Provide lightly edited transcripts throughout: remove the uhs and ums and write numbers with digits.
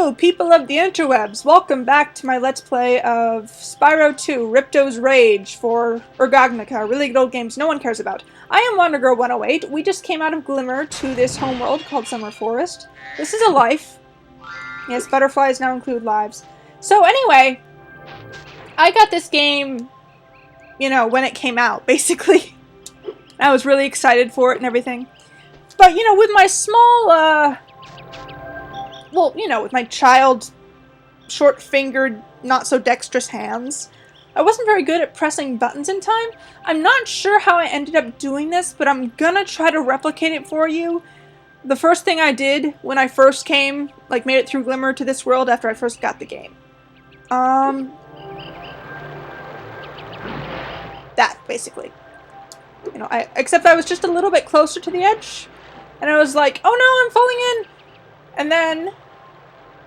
Hello, people of the interwebs! Welcome back to my Let's Play of Spyro 2, Ripto's Rage for RGOGNOCA, really good old games no one cares about. I am WonderGirl108. We just came out of Glimmer to this homeworld called Summer Forest. This is a life. Yes, butterflies now include lives. So anyway, I got this game, you know, when it came out, basically. I was really excited for it and everything. But, you know, with my small, well, you know, with my child, short-fingered, not-so-dexterous hands, I wasn't very good at pressing buttons in time. I'm not sure how I ended up doing this, but I'm gonna try to replicate it for you. The first thing I did when I first came, like, made it through Glimmer to this world after I first got the game. That, basically. You know, except I was just a little bit closer to the edge, and I was like, oh no, I'm falling in! And then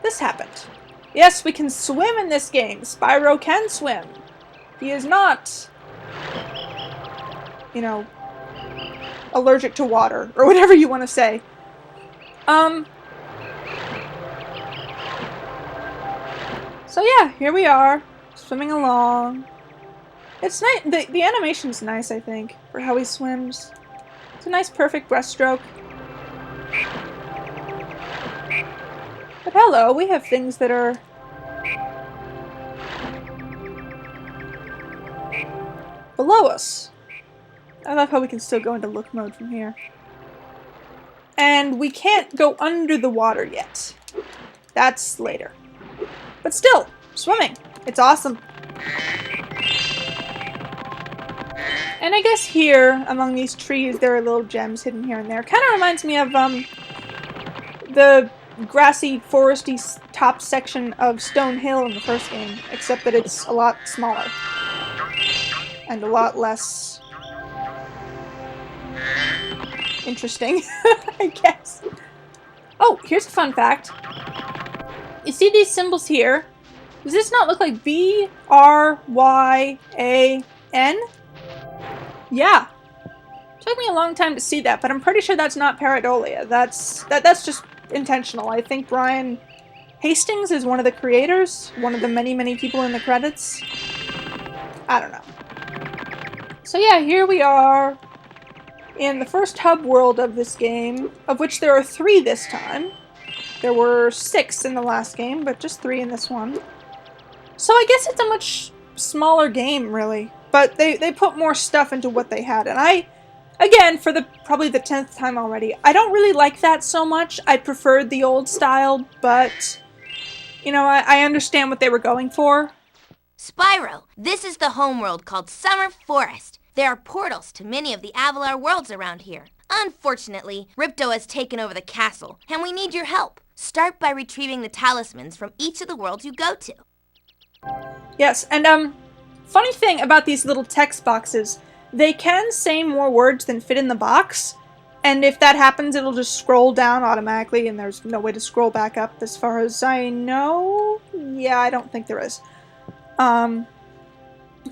this happened. Yes, we can swim in this game. Spyro can swim. He is not, you know, allergic to water, or whatever you want to say. So yeah, here we are, swimming along. It's nice. The animation's nice, I think, for how he swims. It's a nice, perfect breaststroke. But hello, we have things that are below us. I love how we can still go into look mode from here. And we can't go under the water yet. That's later. But still, swimming. It's awesome. And I guess here, among these trees, there are little gems hidden here and there. Kind of reminds me of, the grassy, foresty top section of Stone Hill in the first game, except that it's a lot smaller. And a lot less interesting, I guess. Oh, here's a fun fact. You see these symbols here? Does this not look like B-R-Y-A-N? Yeah. Took me a long time to see that, but I'm pretty sure that's not pareidolia. That's just intentional. I think Brian Hastings is one of the creators, one of the many people in the credits. I don't know. So yeah, here we are in the first hub world of this game, of which there are 3 this time. There were 6 in the last game, but just 3 in this one. So I guess it's a much smaller game, really. But they put more stuff into what they had, and again, for probably the 10th time already, I don't really like that so much. I preferred the old style, but, you know, I understand what they were going for. Spyro, this is the homeworld called Summer Forest. There are portals to many of the Avalar worlds around here. Unfortunately, Ripto has taken over the castle, and we need your help. Start by retrieving the talismans from each of the worlds you go to. Yes, and, funny thing about these little text boxes, they can say more words than fit in the box, and if that happens, it'll just scroll down automatically, and there's no way to scroll back up as far as I know. Yeah, I don't think there is. I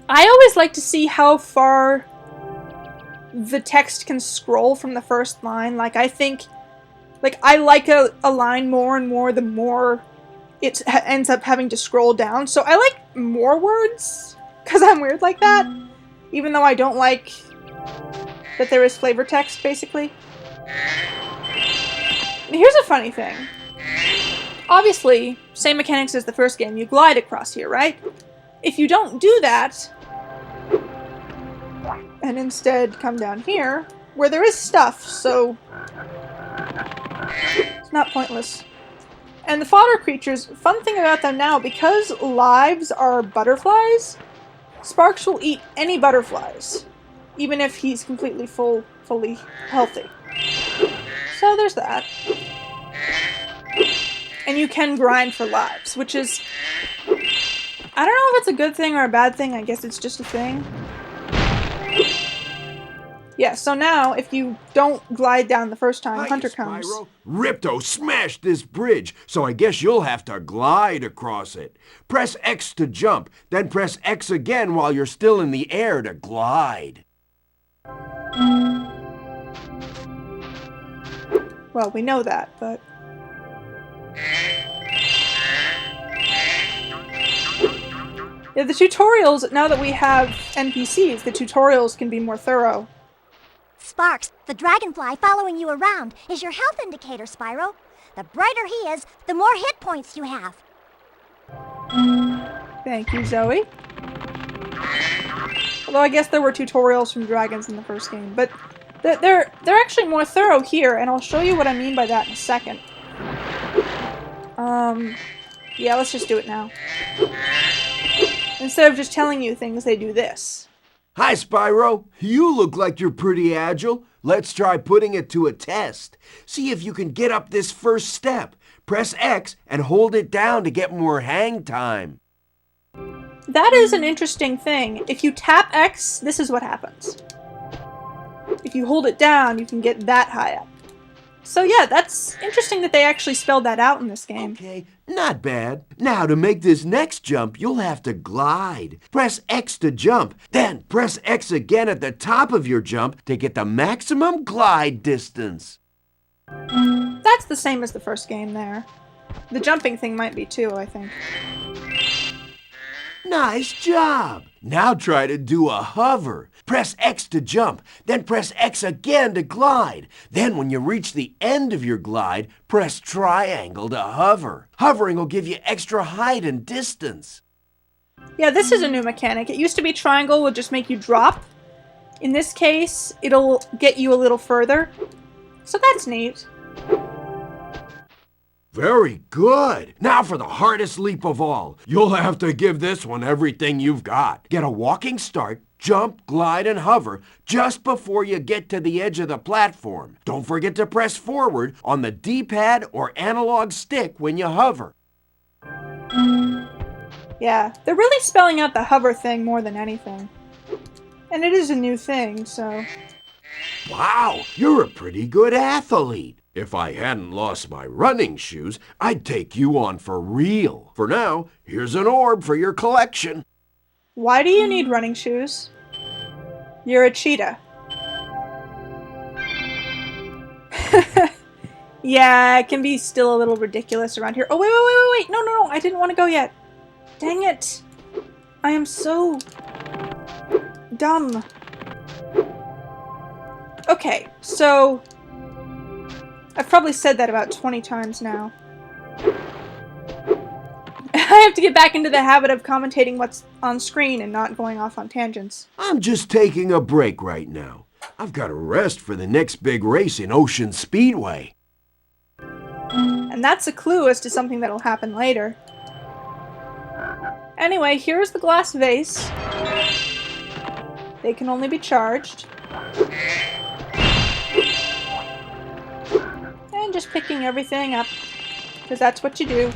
always like to see how far the text can scroll from the first line. Like, I think, like, I like a line more and more the more it ends up having to scroll down, so I like more words, because I'm weird like that. Even though I don't like that there is flavor text, basically. And here's a funny thing. Obviously, same mechanics as the first game, you glide across here, right? If you don't do that, and instead come down here, where there is stuff, so it's not pointless. And the fodder creatures, fun thing about them now, because lives are butterflies, Sparks will eat any butterflies, even if he's completely fully healthy. So there's that. And you can grind for lives, which is, I don't know if it's a good thing or a bad thing, I guess it's just a thing. Yeah, so now, if you don't glide down the first time, Hi, Hunter comes. Spyro. Ripto smashed this bridge, so I guess you'll have to glide across it. Press X to jump, then press X again while you're still in the air to glide. Well, we know that, but... Yeah, the tutorials, now that we have NPCs, the tutorials can be more thorough. Sparks, the dragonfly following you around, is your health indicator, Spyro. The brighter he is, the more hit points you have. Thank you, Zoe. Although I guess there were tutorials from dragons in the first game, but they're actually more thorough here, and I'll show you what I mean by that in a second. Yeah, let's just do it now. Instead of just telling you things, they do this. Hi, Spyro. You look like you're pretty agile. Let's try putting it to a test. See if you can get up this first step. Press X and hold it down to get more hang time. That is an interesting thing. If you tap X, this is what happens. If you hold it down, you can get that high up. So yeah, that's interesting that they actually spelled that out in this game. Okay, not bad. Now to make this next jump, you'll have to glide. Press X to jump, then press X again at the top of your jump to get the maximum glide distance. That's the same as the first game there. The jumping thing might be too, I think. Nice job! Now try to do a hover. Press X to jump, then press X again to glide. Then when you reach the end of your glide, press triangle to hover. Hovering will give you extra height and distance. Yeah, this is a new mechanic. It used to be triangle would just make you drop. In this case, it'll get you a little further. So that's neat. Very good. Now for the hardest leap of all. You'll have to give this one everything you've got. Get a walking start, jump, glide, and hover just before you get to the edge of the platform. Don't forget to press forward on the D-pad or analog stick when you hover. Yeah, they're really spelling out the hover thing more than anything. And it is a new thing, so... Wow, you're a pretty good athlete. If I hadn't lost my running shoes, I'd take you on for real. For now, here's an orb for your collection. Why do you need running shoes? You're a cheetah. Yeah, it can be still a little ridiculous around here. Oh, wait. No, I didn't want to go yet. Dang it. I am so dumb. Okay, so I've probably said that about 20 times now. I have to get back into the habit of commentating what's on screen and not going off on tangents. I'm just taking a break right now. I've got to rest for the next big race in Ocean Speedway. And that's a clue as to something that'll happen later. Anyway, here's the glass vase. They can only be charged. And just picking everything up, because that's what you do.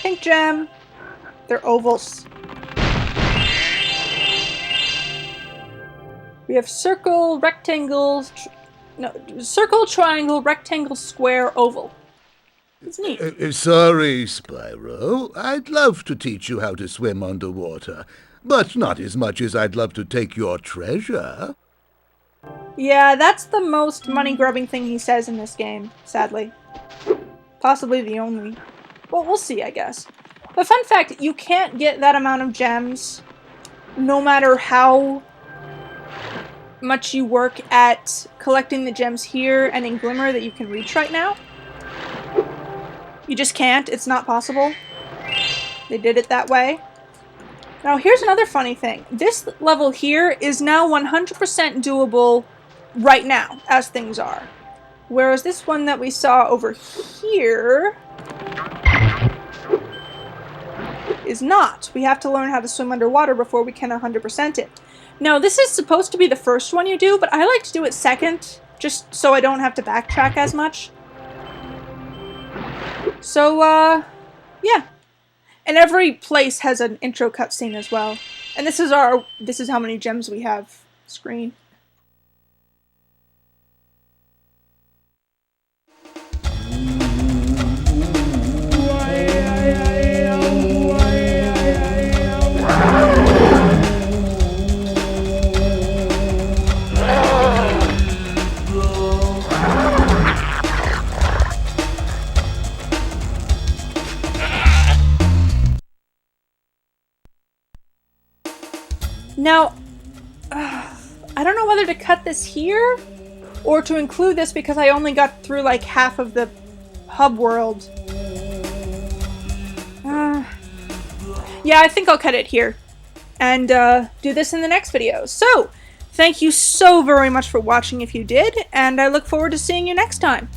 Pink gem. They're ovals. We have circle, rectangle, circle, triangle, rectangle, square, oval. It's neat. Sorry, Spyro. I'd love to teach you how to swim underwater, but not as much as I'd love to take your treasure. Yeah, that's the most money-grubbing thing he says in this game, sadly. Possibly the only. Well, we'll see, I guess. But fun fact, you can't get that amount of gems no matter how much you work at collecting the gems here and in Glimmer that you can reach right now. You just can't. It's not possible. They did it that way. Now, here's another funny thing. This level here is now 100% doable right now, as things are. Whereas this one that we saw over here is not. We have to learn how to swim underwater before we can 100% it. Now, this is supposed to be the first one you do, but I like to do it second, just so I don't have to backtrack as much. So, yeah. And every place has an intro cutscene as well. And this is how many gems we have screen. Now, I don't know whether to cut this here or to include this because I only got through like half of the hub world. Yeah, I think I'll cut it here and do this in the next video. So, thank you so very much for watching if you did, and I look forward to seeing you next time.